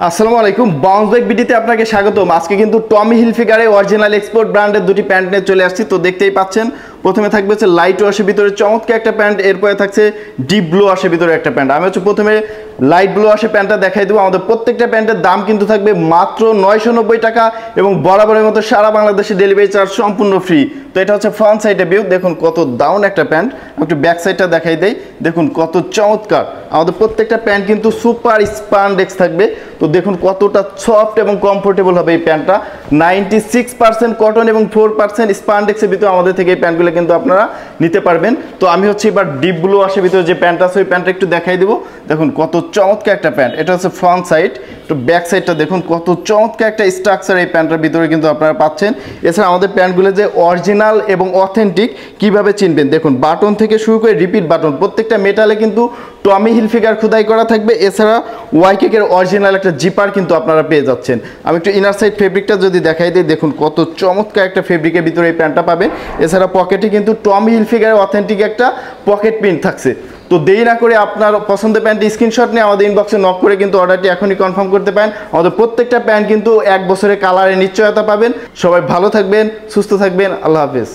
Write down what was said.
আসসালামু আলাইকুম, bounce back ভিডিওতে আপনাকে স্বাগতম। আজকে কিন্তু টমি হিলফিগারে অরিজিনাল এক্সপোর্ট ব্র্যান্ডের দুটি প্যান্ট নিয়ে চলে আসছি। তো দেখতেই পাচ্ছেন, প্রথমে থাকবে হচ্ছে লাইট ওয়াশের ভিতরে চমৎকার একটা প্যান্ট, এরপরে থাকছে ডিপ ব্লু ওয়াশের ভিতরে একটা প্যান্ট। আমি হচ্ছে প্রথমে লাইট ব্লু ওয়াশের প্যান্টটা দেখাই দেবো। আমাদের প্রত্যেকটা প্যান্টের দাম কিন্তু থাকবে মাত্র 990 টাকা এবং বরাবরের মতো সারা বাংলাদেশে ডেলিভারি চার্জ সম্পূর্ণ ফ্রি। তো এটা হচ্ছে ফ্রন্ট সাইডে ভিউ, দেখুন কত দাউন একটা প্যান্ট। একটু ব্যাক সাইডটা দেখাই দেই, দেখুন কত চমৎকার। আমাদের প্রত্যেকটা প্যান্ট কিন্তু সুপার স্পান্ডেক্স থাকবে। তো দেখুন কতটা সফট এবং কমফোর্টেবল হবে এই প্যান্টটা। 96% কটন এবং 4% স্পান্ডেক্সের ভিতরে আমাদের থেকে এই প্যান্টগুলো কিন্তু আপনারা নিতে পারবেন। তো আমি হচ্ছে এবার ডিপ ব্লু ওয়াশের ভিতরে যে প্যান্ট আছে ওই প্যান্টটা একটু দেখাই দেবো। দেখুন কত চমৎকার একটা প্যান্ট, এটা হচ্ছে ফ্রন্ট সাইড। তো ব্যাক সাইডটা দেখুন কত চমৎকার একটা স্ট্রাকচার এই প্যান্টের ভিতরে কিন্তু আপনারা পাচ্ছেন। এছাড়া আমাদের প্যান্টগুলো যে অরিজিনাল এবং অথেন্টিক কিভাবে চিনবেন, দেখুন বাটন থেকে শুরু করে রিপিট বাটন প্রত্যেকটা মেটালে কিন্তু টমি হিলফিগার খোদাই করা থাকবে। এছাড়া ওয়াইকেকের অরিজিনাল একটা জিপার কিন্তু আপনারা পেয়ে যাচ্ছেন। আমি একটু ইনার সাইড ফেব্রিকটা যদি দেখাই দিই, দেখুন কত চমৎকার একটা ফেব্রিকের ভিতরে এই প্যান্টটা পাবেন। এছাড়া পকেটে কিন্তু টমি হিলফিগারের অথেন্টিক একটা পকেট পিন থাকছে। তো দেরি না করে আপনার পছন্দের প্যান্টের স্ক্রিনশট নিয়ে আমাদের ইনবক্সে নক করে কিন্তু অর্ডারটি এখনই কনফার্ম করতে পারেন। আমাদের প্রত্যেকটা প্যান্ট কিন্তু 1 বছরের কালারের নিশ্চয়তা পাবেন। সবাই ভালো থাকবেন, সুস্থ থাকবেন, আল্লাহ হাফেজ।